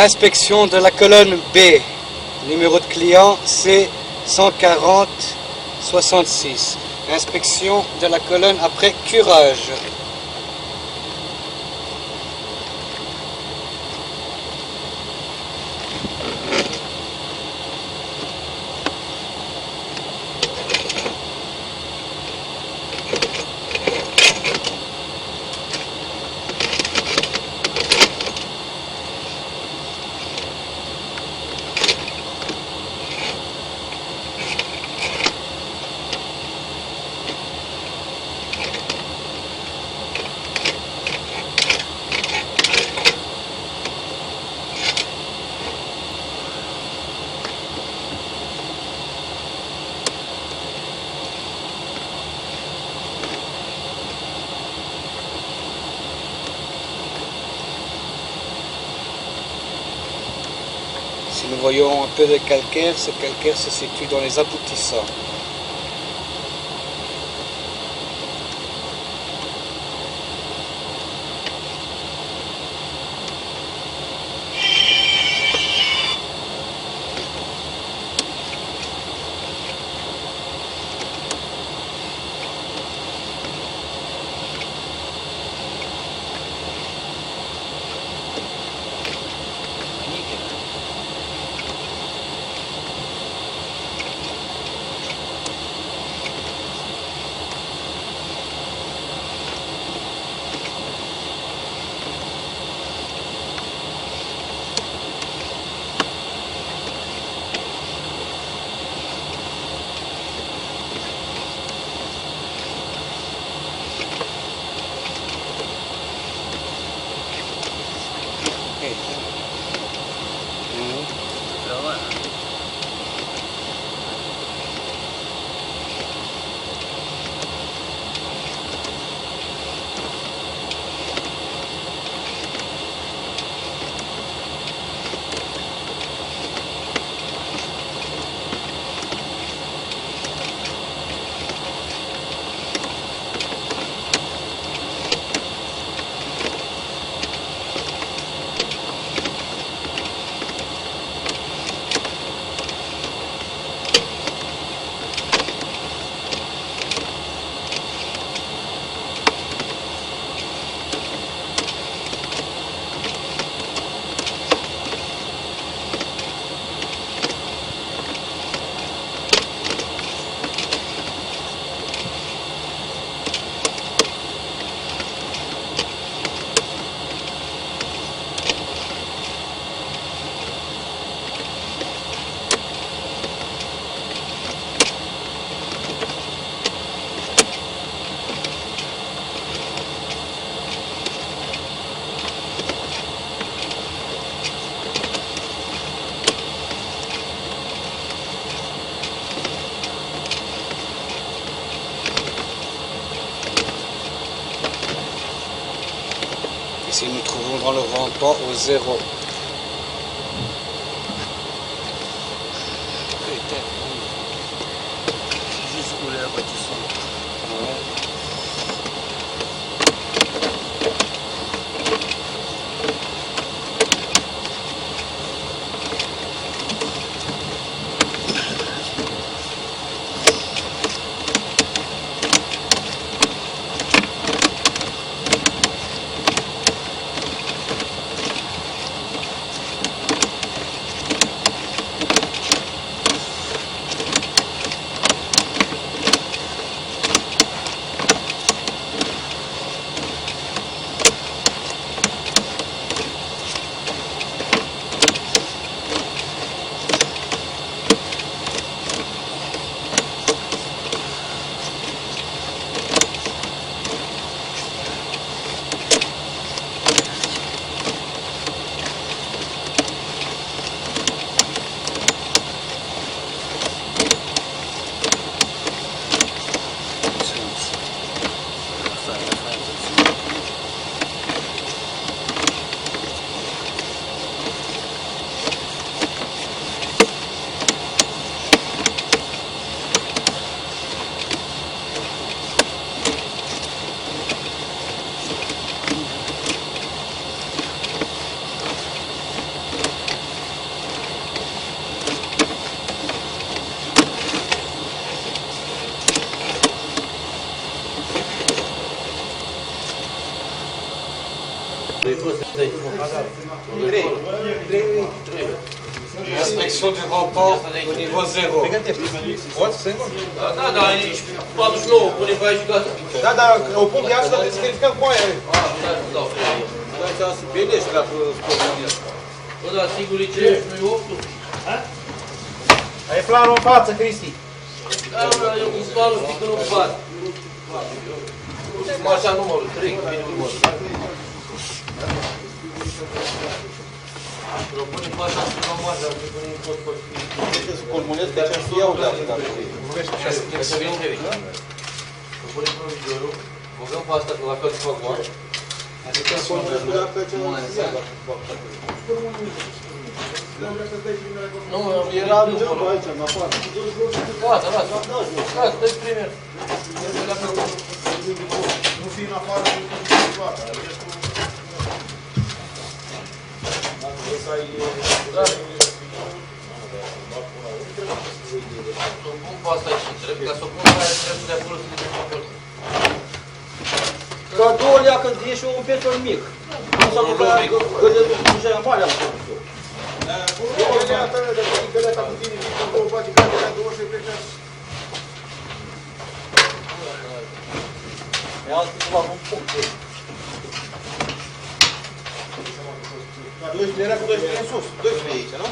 Inspection de la colonne B. Numéro de client C 140 66. Inspection de la colonne après curage. Si nous voyons un peu de calcaire, ce calcaire se situe dans les aboutissants. Ici nous trouvons dans le rampant au 0. Jusqu'où les bâtisseurs. Inspection du rampant au niveau 0. Poți singur? Da, ești 49, pune pe aici și gata. Da, o pun pe asta, descărcăm cu aia. Nu dau frate. Da, să vedeți dacă spune. Bă, dar sigur e ce nu e 8. Ai planul în față, Cristi. Da, eu cu planul știi că nu bat. Cum așa numărul 3, vine numărul. Propune pe așa să luăm așa, să punem tot pe Trebuie să formulez că aceea iau de asta. Să vin de aici. Propunem provizorul, băgăm pe asta, că la fel fac bani. Adică formulez că aceea Nu, era geamul aici, în afară. Gata, dă-i premier. Nu fi în afară, nu fi toată. Să pun pe asta aici, trebuie ca să o pun pe aia, trebuie de acolo să le pun acolo. Ca două lea când e și un petrol mic. Nu s-a făcut că de ducea mare am spus eu. Mi-am spus să fac un punct. 12 era cu 12 în sus, 12 aici, nu?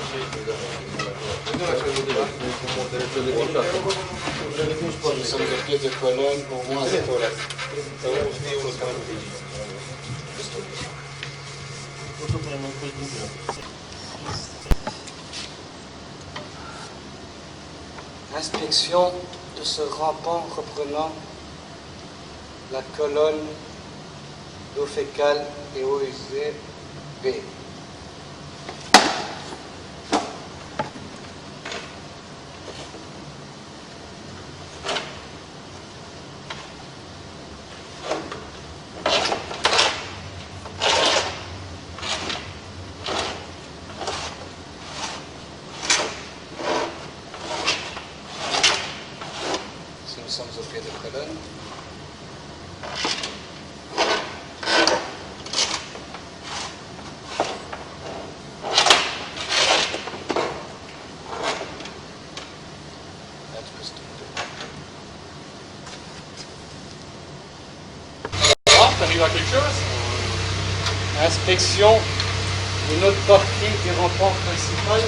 Să îndrepteze colon au moins de toleranță. Inspection de ce rampant reprenant la colonne eau fécale et eau usée B. Si nous sommes au pied de colonne, T'arrives à quelque chose? inspection d'une autre partie du rampant principal.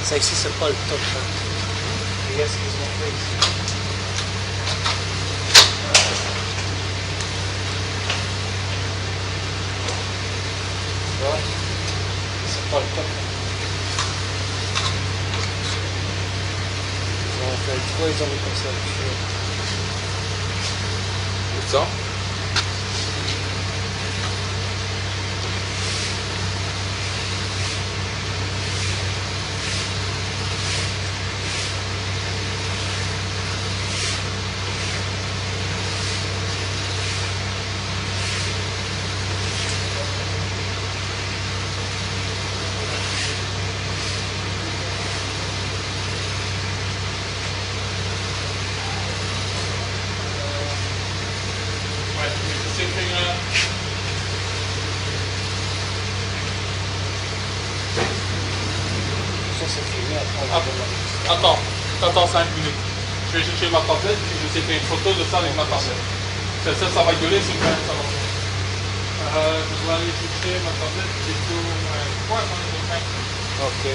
Ça ici, c'est pas le top. Regarde ce qu'ils ont fait ici. Tu vois? C'est pas le top. Ils ont fait le toit, ils ont mis comme ça. Où ça? Attends, t'attends 5 minutes. Je vais chercher ma tablette et je vais faire une photo de ça avec ma tablette. Ça va gueuler, c'est quand même ça va faire. Je dois aller chercher ma tablette, c'est tout. Ouais, Ok. ouais.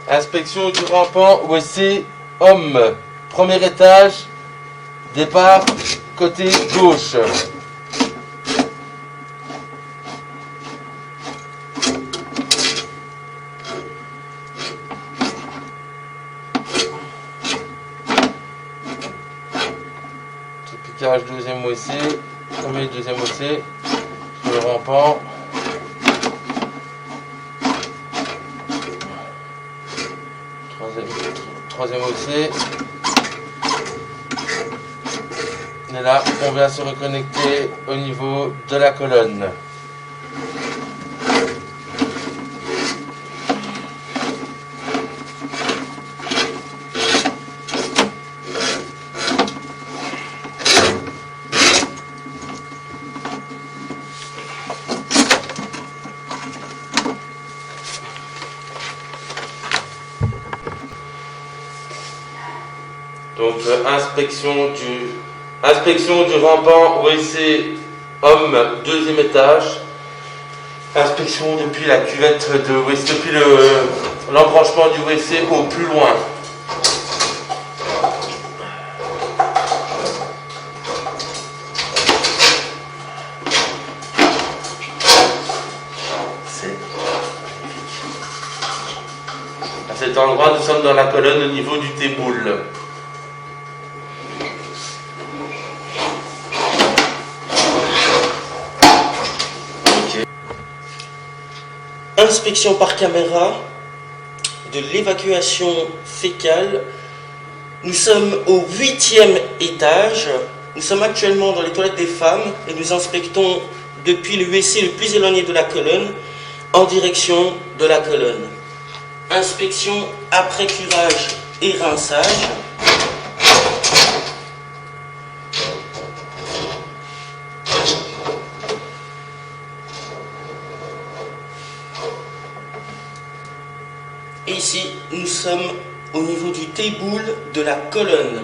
Inspection du rampant WC homme. Premier étage, départ côté gauche. Piquage deuxième WC, premier deuxième WC sur le rampant. Troisième WC. Et là, on vient se reconnecter au niveau de la colonne. Donc inspection du rampant WC homme deuxième étage. Inspection depuis la cuvette de WC, depuis l'embranchement du WC au plus loin. À cet endroit, nous sommes dans la colonne au niveau du T-boule. Inspection par caméra de l'évacuation fécale. Nous sommes au 8e étage. Nous sommes actuellement dans les toilettes des femmes et nous inspectons depuis le WC le plus éloigné de la colonne en direction de la colonne. Inspection après curage et rinçage. Et ici, nous sommes au niveau du T-boule de la colonne.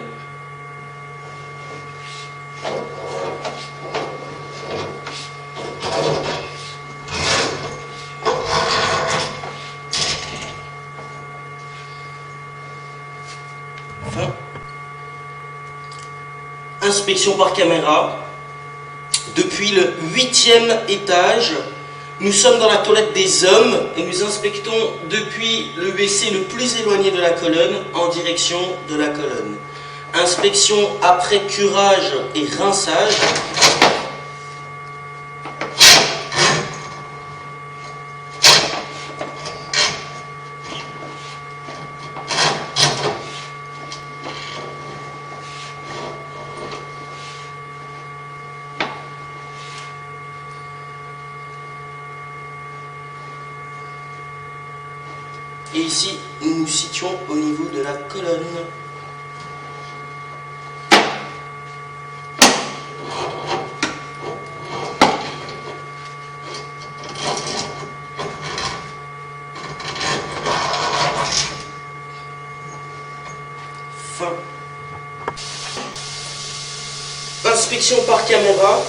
Enfin, inspection par caméra. Depuis le 8e étage, nous sommes dans la toilette des hommes et nous inspectons depuis le WC le plus éloigné de la colonne en direction de la colonne. Inspection après curage et rinçage. Et ici, nous nous situons au niveau de la colonne. Fin. Inspection par caméra.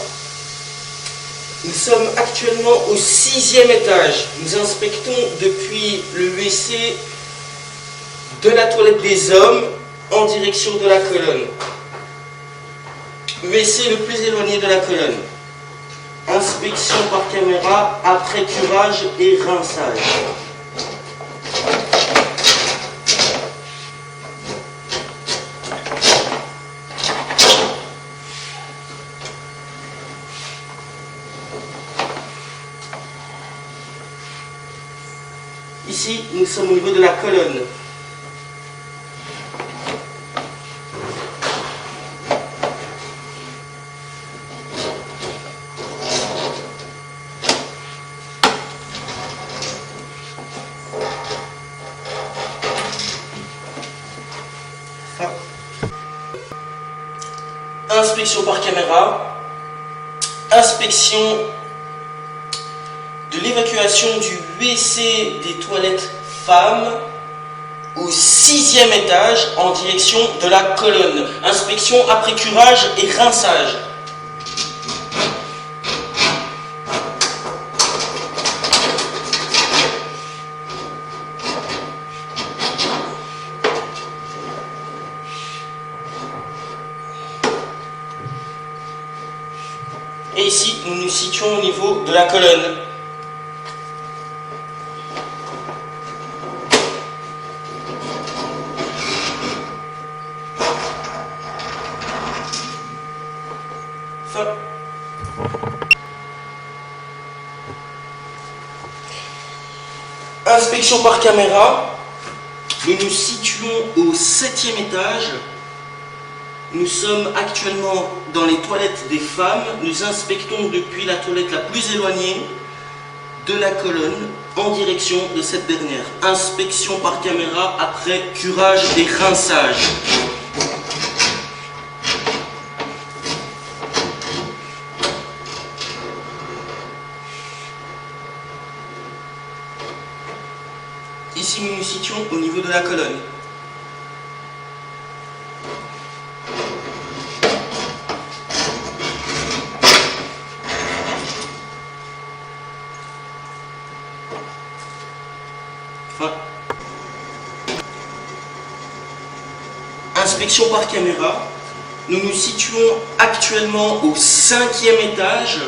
Nous sommes actuellement au 6e étage. Nous inspectons depuis le WC de la toilette des hommes en direction de la colonne. WC le plus éloigné de la colonne. Inspection par caméra après curage et rinçage. Ici, nous sommes au niveau de la colonne. Inspection par caméra. Inspection de l'évacuation du WC des toilettes femmes au 6e étage en direction de la colonne. Inspection après curage et rinçage. Et ici, nous nous situons au niveau de la colonne. Fin. Inspection par caméra. Nous nous situons au 7e étage. Nous sommes actuellement dans les toilettes des femmes. Nous inspectons depuis la toilette la plus éloignée de la colonne en direction de cette dernière. Inspection par caméra après curage et rinçage. Ici, nous nous situons au niveau de la colonne. Fin. Inspection par caméra. Nous nous situons actuellement au 5e étage.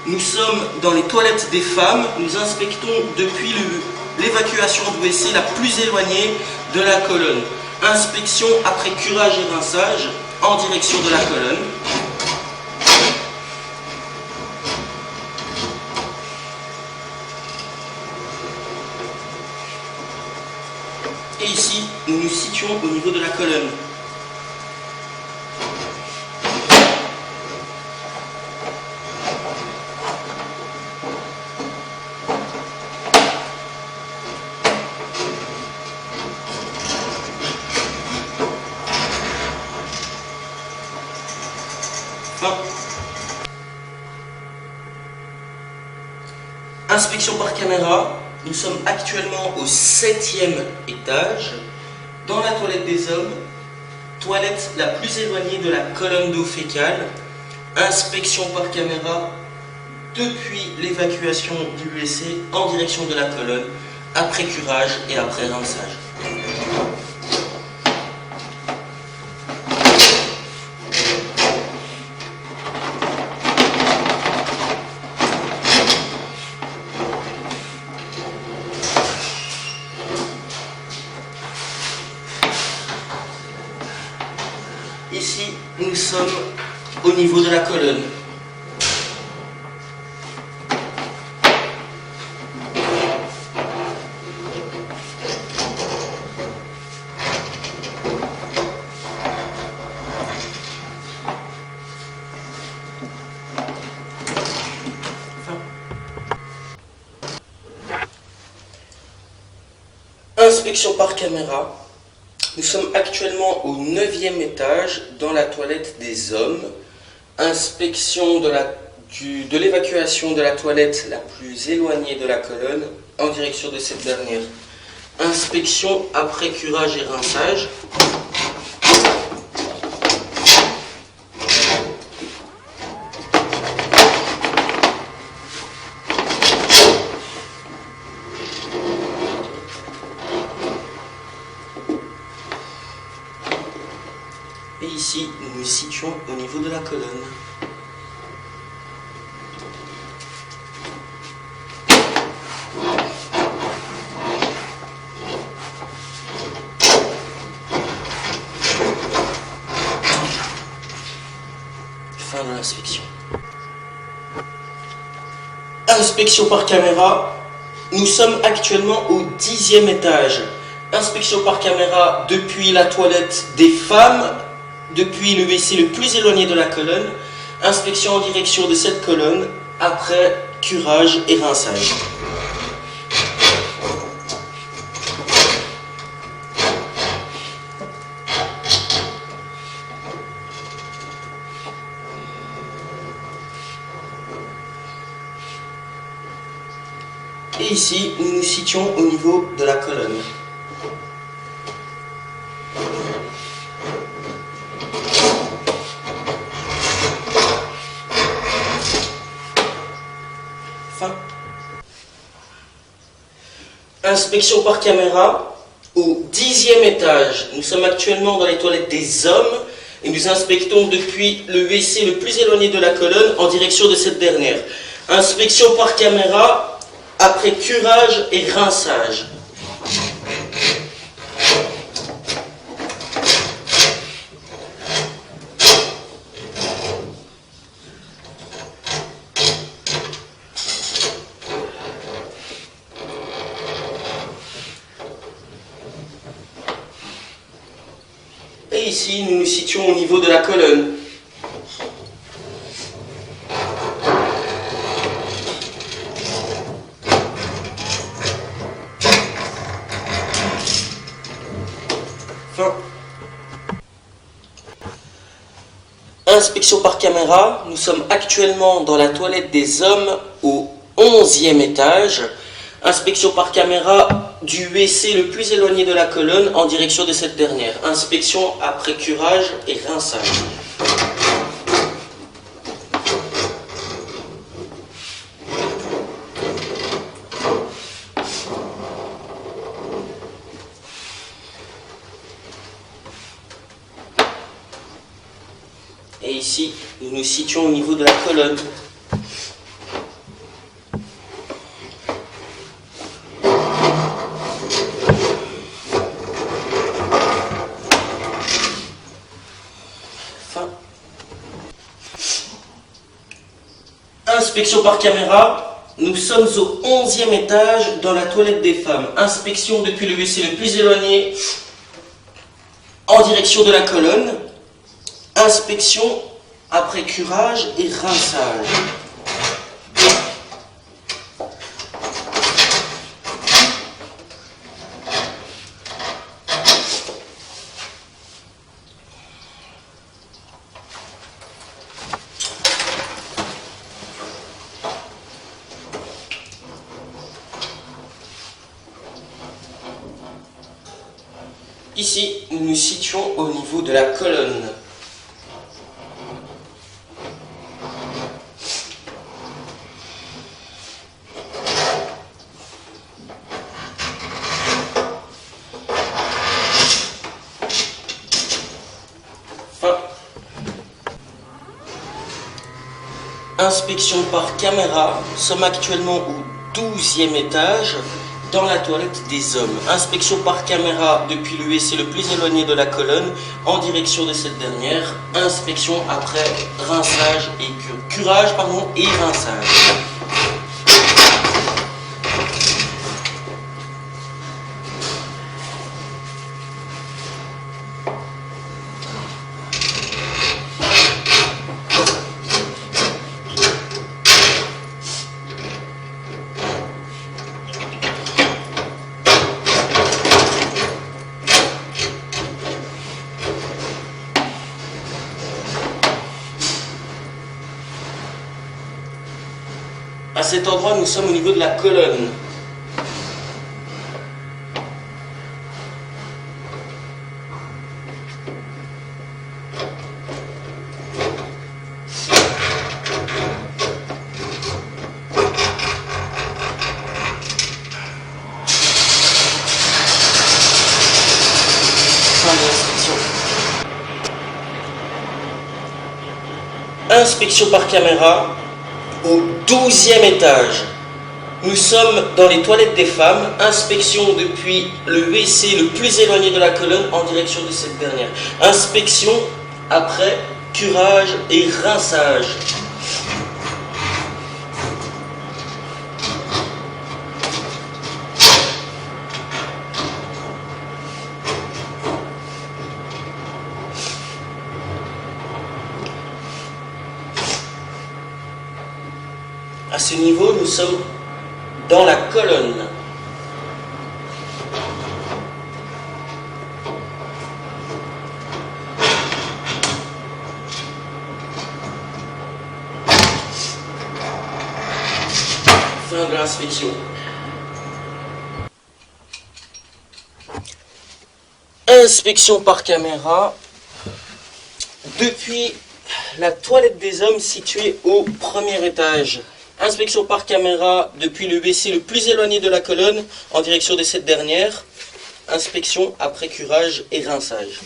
Nous sommes dans les toilettes des femmes. Nous inspectons depuis l'évacuation du WC la plus éloignée de la colonne. Inspection après curage et rinçage en direction de la colonne. Et ici, nous nous situons au niveau de la colonne. Fin. Inspection par caméra. Nous sommes actuellement au 7e étage, dans la toilette des hommes, toilette la plus éloignée de la colonne d'eau fécale. Inspection par caméra depuis l'évacuation du WC en direction de la colonne, après curage et après rinçage. Ici, nous sommes au niveau de la colonne. Inspection par caméra. Nous sommes actuellement au 9e étage dans la toilette des hommes. Inspection de l'évacuation de la toilette la plus éloignée de la colonne en direction de cette dernière. Inspection après curage et rinçage. Et ici, nous nous situons au niveau de la colonne. Fin de l'inspection. Inspection par caméra. Nous sommes actuellement au 10e étage. Inspection par caméra depuis la toilette des femmes, depuis le WC le plus éloigné de la colonne. Inspection en direction de cette colonne après curage et rinçage. Et ici, nous nous situons au niveau de la colonne. Fin. Inspection par caméra au 10e étage. Nous sommes actuellement dans les toilettes des hommes et nous inspectons depuis le WC le plus éloigné de la colonne en direction de cette dernière. Inspection par caméra après curage et rinçage. Et ici, nous nous situons au niveau de la colonne. Fin. Inspection par caméra. Nous sommes actuellement dans la toilette des hommes au 11e étage. Inspection par caméra du WC le plus éloigné de la colonne en direction de cette dernière. Inspection après curage et rinçage. Et ici, nous nous situons au niveau de la colonne. Fin. Inspection par caméra. Nous sommes au 11e étage dans la toilette des femmes. Inspection depuis le WC le plus éloigné en direction de la colonne. Inspection après curage et rinçage. Ici, nous nous situons au niveau de la colonne. Fin. Inspection par caméra. Nous sommes actuellement au 12e étage dans la toilette des hommes. Inspection par caméra depuis le WC le plus éloigné de la colonne en direction de cette dernière. Inspection après rinçage et curage et rinçage. À cet endroit, nous sommes au niveau de la colonne. Inspection par caméra au 12e étage. Nous sommes dans les toilettes des femmes. Inspection depuis le WC le plus éloigné de la colonne en direction de cette dernière. Inspection après curage et rinçage. À ce niveau, nous sommes dans la colonne. Fin de l'inspection. Inspection par caméra depuis la toilette des hommes située au premier étage. Inspection par caméra depuis le WC le plus éloigné de la colonne en direction de cette dernière. Inspection après curage et rinçage.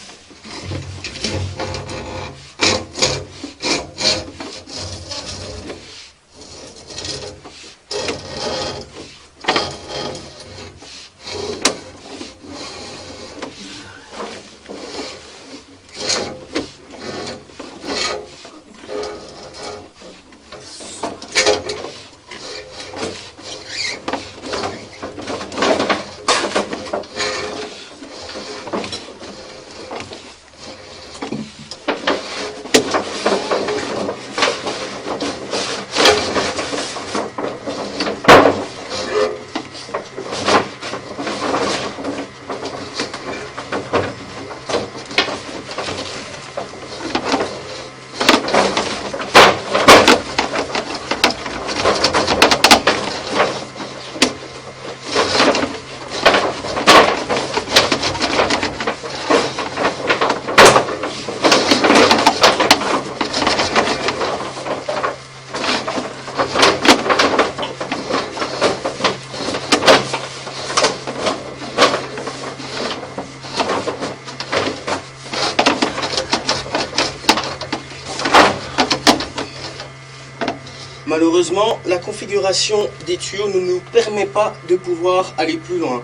Malheureusement, la configuration des tuyaux ne nous permet pas de pouvoir aller plus loin.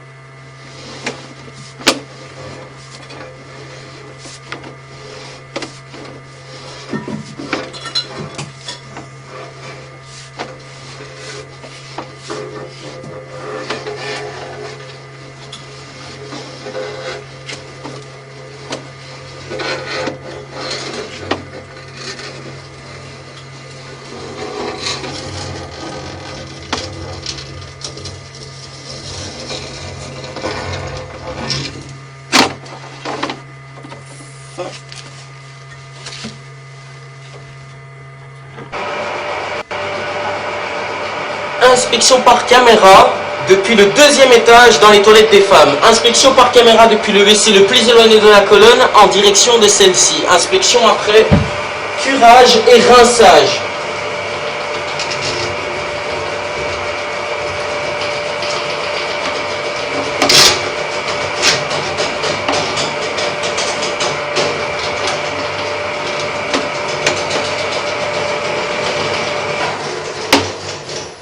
Inspection par caméra depuis le deuxième étage dans les toilettes des femmes. Inspection par caméra depuis le WC le plus éloigné de la colonne en direction de celle-ci. Inspection après curage et rinçage.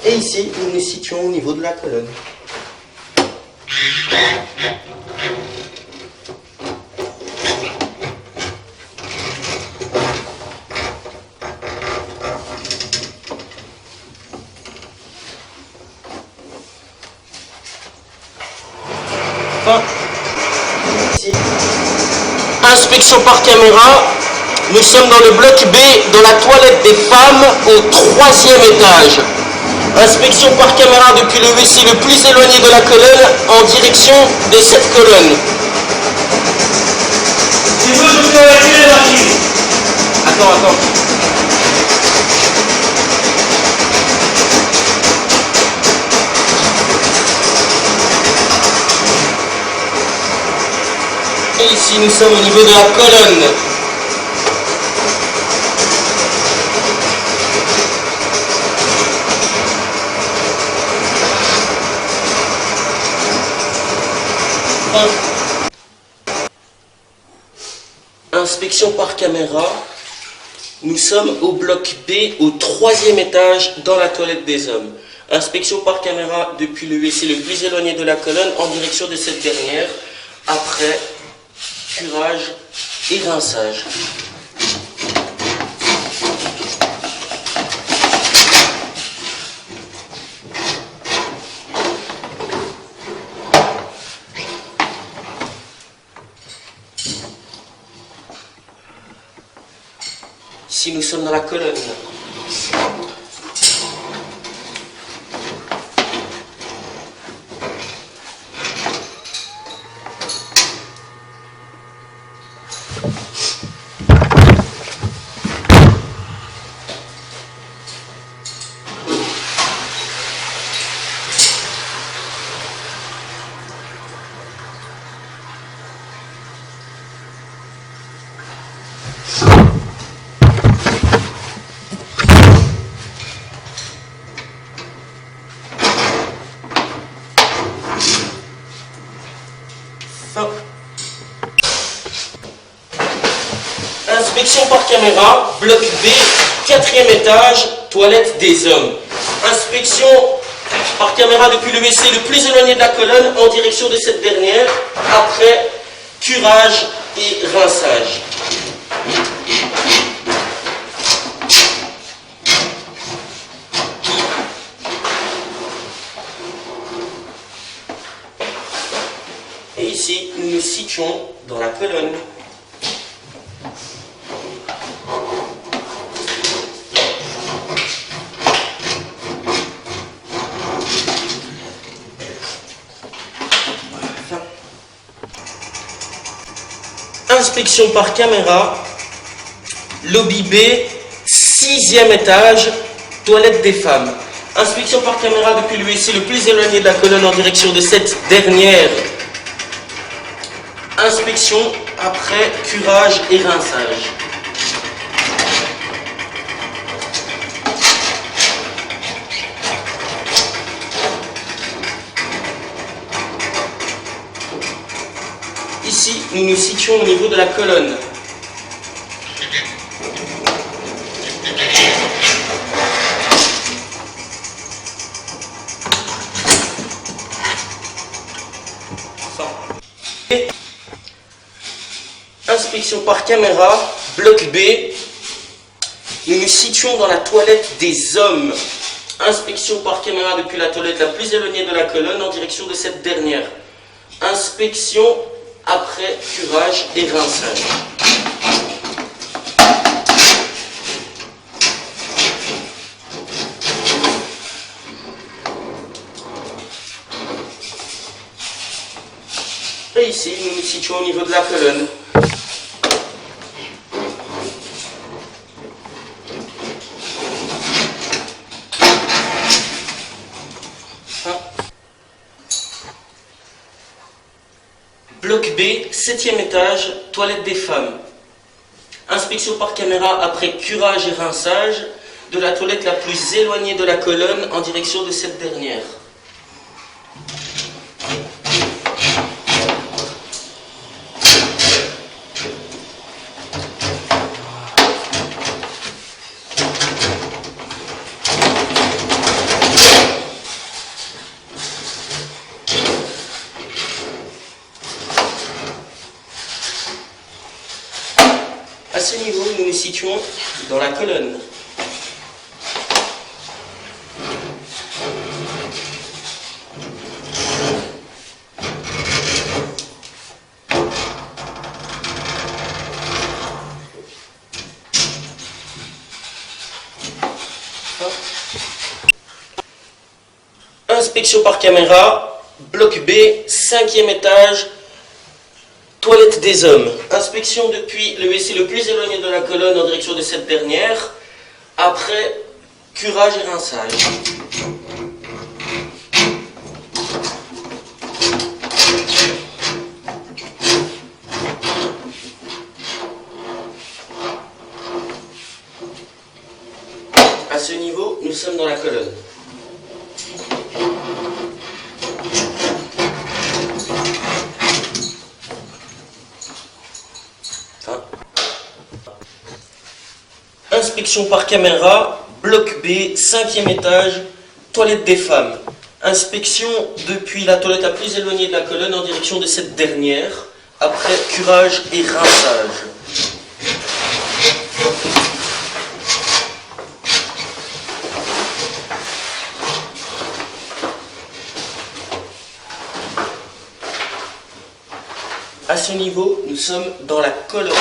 Et ici, nous nous situons au niveau de la colonne. Ici. Inspection par caméra. Nous sommes dans le bloc B, dans la toilette des femmes, au 3e étage. Inspection par caméra depuis le WC le plus éloigné de la colonne en direction de cette colonne. Si vous je peux retirer l'archive. Attends. Et ici, nous sommes au niveau de la colonne. Inspection par caméra. Nous sommes au bloc B, au 3e étage, dans la toilette des hommes. Inspection par caméra depuis le WC le plus éloigné de la colonne en direction de cette dernière, après curage et rinçage. Ici, nous sommes dans la colonne. Inspection par caméra, bloc B, 4e étage, toilette des hommes. Inspection par caméra depuis le WC le plus éloigné de la colonne en direction de cette dernière, après curage et rinçage. Et ici, nous nous situons dans la colonne. Inspection par caméra, lobby B, 6e étage, toilette des femmes. Inspection par caméra depuis le WC le plus éloigné de la colonne en direction de cette dernière. Inspection après curage et rinçage. Ici, nous nous situons au niveau de la colonne. Inspection par caméra, bloc B. Nous nous situons dans la toilette des hommes. Inspection par caméra depuis la toilette la plus éloignée de la colonne en direction de cette dernière. Inspection après curage et rinçage. Et ici, nous nous situons au niveau de la colonne. Bloc B, 7e étage, toilette des femmes. Inspection par caméra après curage et rinçage de la toilette la plus éloignée de la colonne en direction de cette dernière. À ce niveau, nous nous situons dans la colonne. Inspection par caméra, bloc B, 5e étage, toilette des hommes. Inspection depuis le WC le plus éloigné de la colonne en direction de cette dernière, après curage et rinçage. Inspection par caméra, bloc B, 5e étage, toilette des femmes. Inspection depuis la toilette la plus éloignée de la colonne en direction de cette dernière, après curage et rinçage. À ce niveau, nous sommes dans la colonne.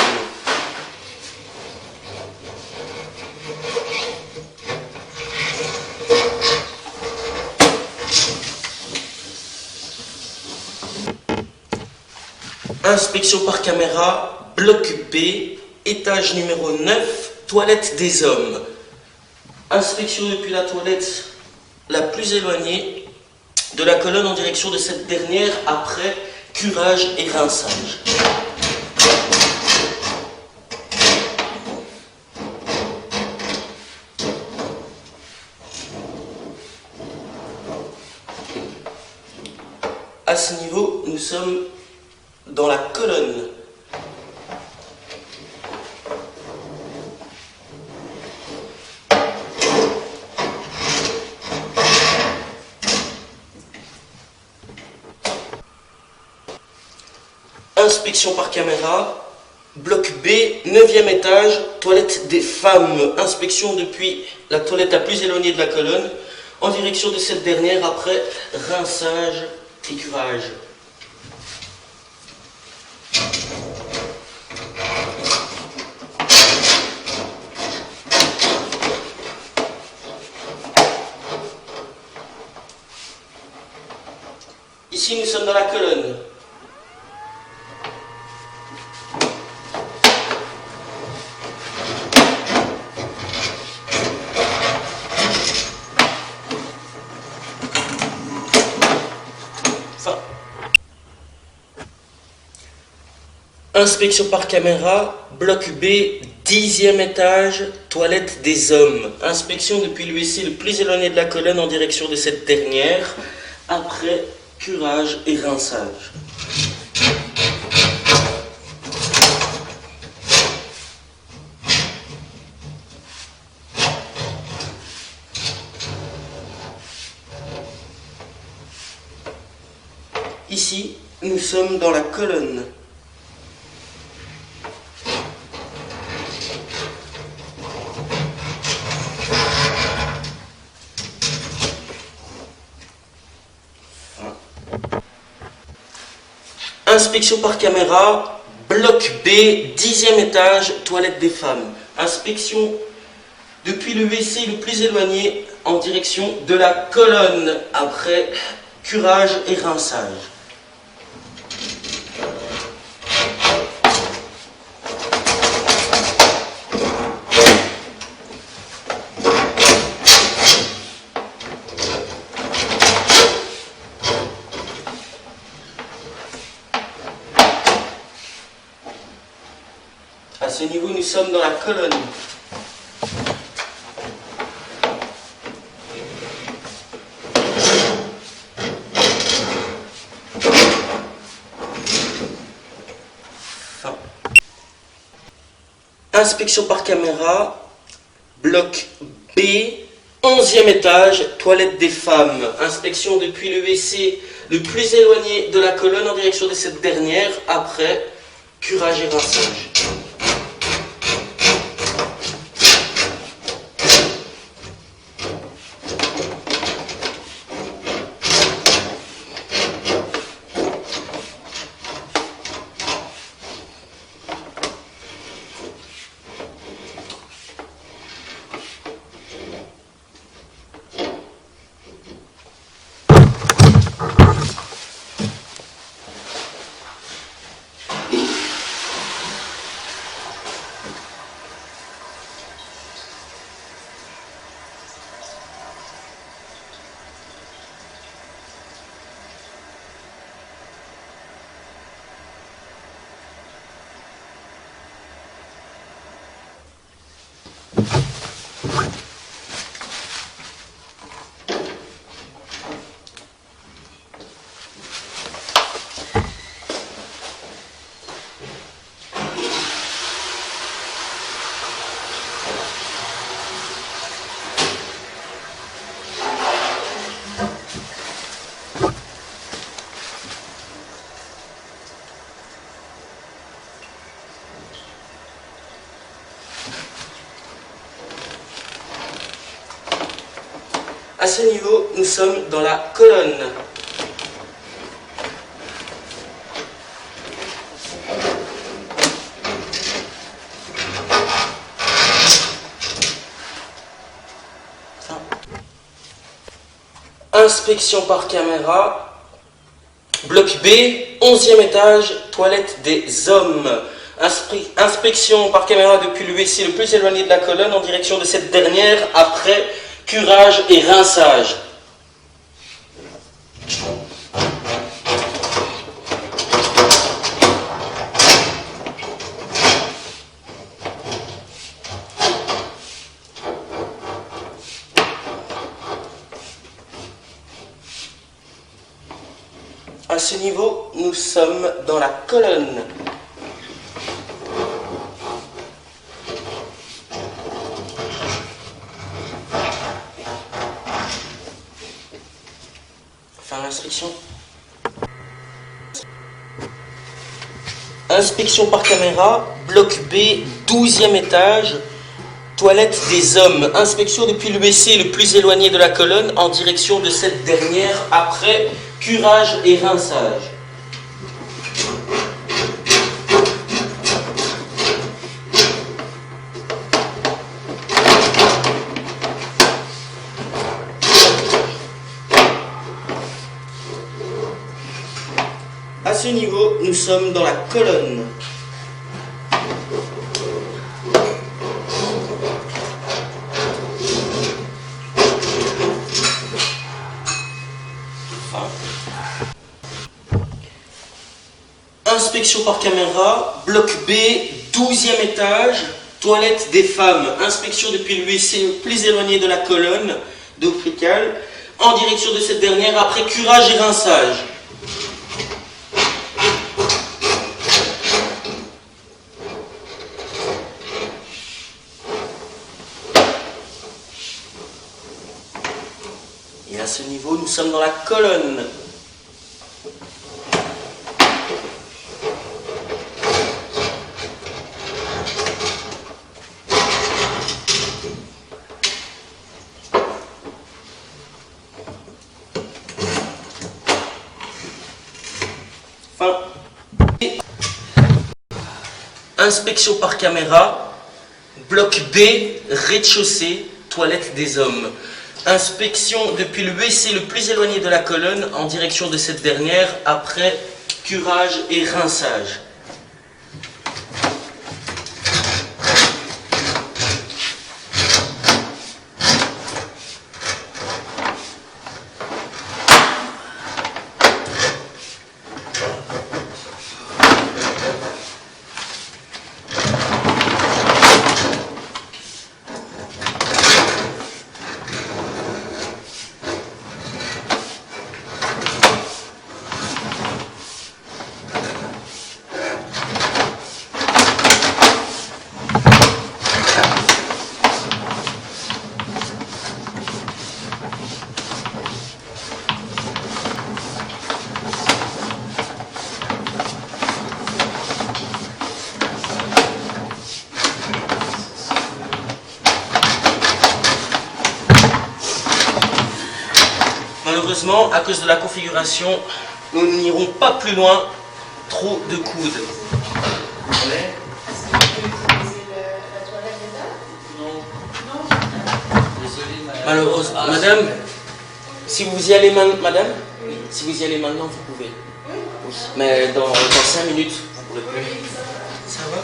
Inspection par caméra, bloc B, étage numéro 9, toilette des hommes. Inspection depuis la toilette la plus éloignée de la colonne en direction de cette dernière après curage et rinçage. À ce niveau, nous sommes dans la colonne. Inspection par caméra, bloc B, 9e étage, toilette des femmes. Inspection depuis la toilette la plus éloignée de la colonne, en direction de cette dernière après rinçage et curage. Ici, nous sommes dans la colonne. Inspection par caméra, bloc B, 10e étage, toilette des hommes. Inspection depuis le WC le plus éloigné de la colonne en direction de cette dernière, après curage et rinçage. Ici, nous sommes dans la colonne. Inspection par caméra, bloc B, 10e étage, toilette des femmes. Inspection depuis le WC le plus éloigné en direction de la colonne après curage et rinçage. À ce niveau, nous sommes dans la colonne. Inspection par caméra, bloc B, 11e étage, toilette des femmes. Inspection depuis le WC le plus éloigné de la colonne en direction de cette dernière, après curage et rinçage. À ce niveau, nous sommes dans la colonne. Inspection par caméra. Bloc B, 11e étage, toilette des hommes. Inspection par caméra depuis le WC le plus éloigné de la colonne en direction de cette dernière après curage et rinçage. À ce niveau, nous sommes dans la colonne. Enfin, l'instruction. Inspection par caméra, bloc B, 12e étage, toilette des hommes. Inspection depuis le WC le plus éloigné de la colonne en direction de cette dernière après curage et rinçage. À ce niveau, nous sommes dans la colonne. Inspection par caméra, bloc B, 12e étage, toilette des femmes. Inspection depuis le WC le plus éloigné de la colonne d'eau fécale, en direction de cette dernière après curage et rinçage. Et à ce niveau, nous sommes dans la colonne. Inspection par caméra, bloc B, rez-de-chaussée, toilette des hommes. Inspection depuis le WC le plus éloigné de la colonne en direction de cette dernière après curage et rinçage. Malheureusement, à cause de la configuration, nous n'irons pas plus loin. Trop de coudes. Malheureusement, madame, si vous y allez maintenant, madame, si vous y allez maintenant, vous pouvez. Oui. Mais dans 5 minutes, vous pourrez plus. Ça va?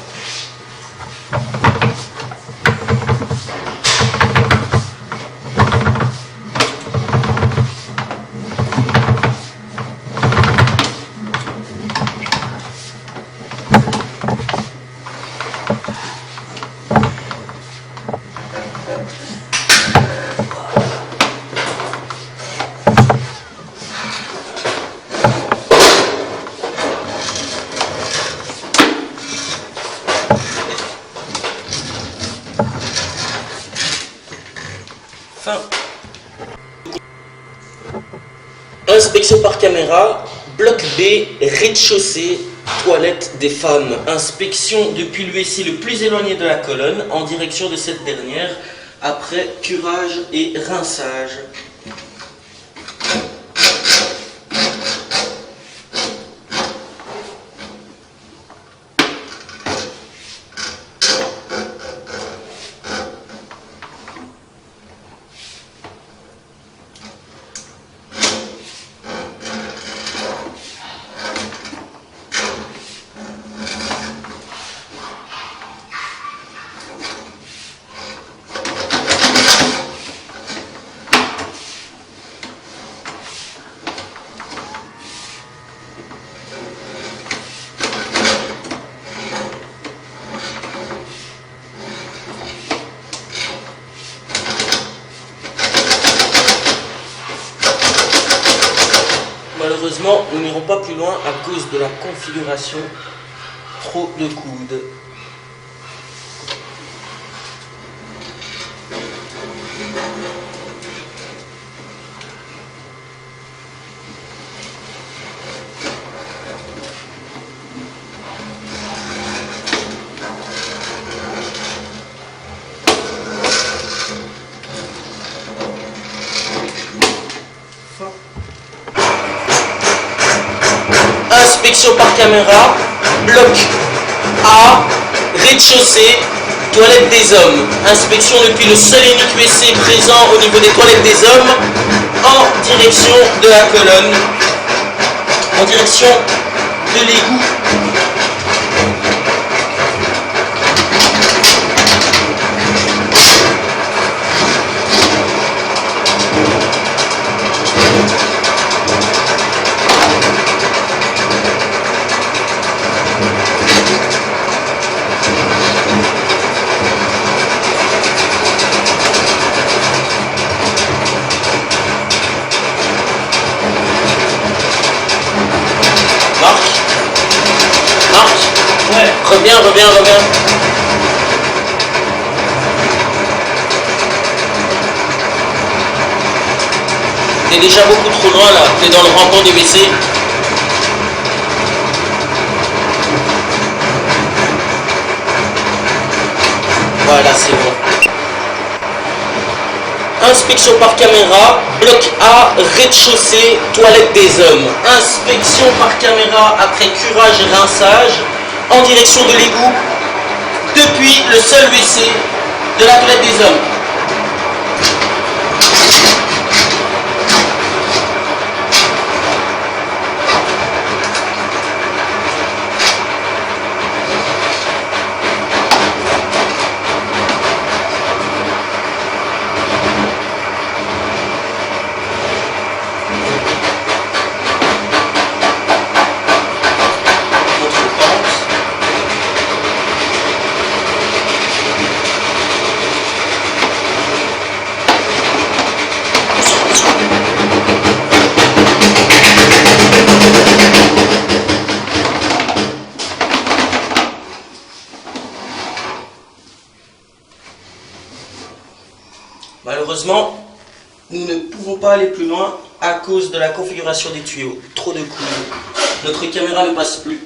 Fin. Inspection par caméra, bloc B, rez-de-chaussée, Toilette des femmes. Inspection depuis l'USI le plus éloigné de la colonne en direction de cette dernière après curage et rinçage. Malheureusement, nous n'irons pas plus loin à cause de la configuration. Trop de coudes. Inspection par caméra, bloc A, rez-de-chaussée, toilette des hommes. Inspection depuis le seul et unique WC présent au niveau des toilettes des hommes, en direction de la colonne, en direction de l'égout. Reviens. T'es déjà beaucoup trop loin là, t'es dans le rempart du WC. Voilà, c'est bon. Inspection par caméra, bloc A, rez-de-chaussée, toilette des hommes. Inspection par caméra après curage et rinçage, en direction de l'égout, depuis le seul WC de la toilette des hommes. Malheureusement, nous ne pouvons pas aller plus loin à cause de la configuration des tuyaux. Trop de coudes. Notre caméra ne passe plus.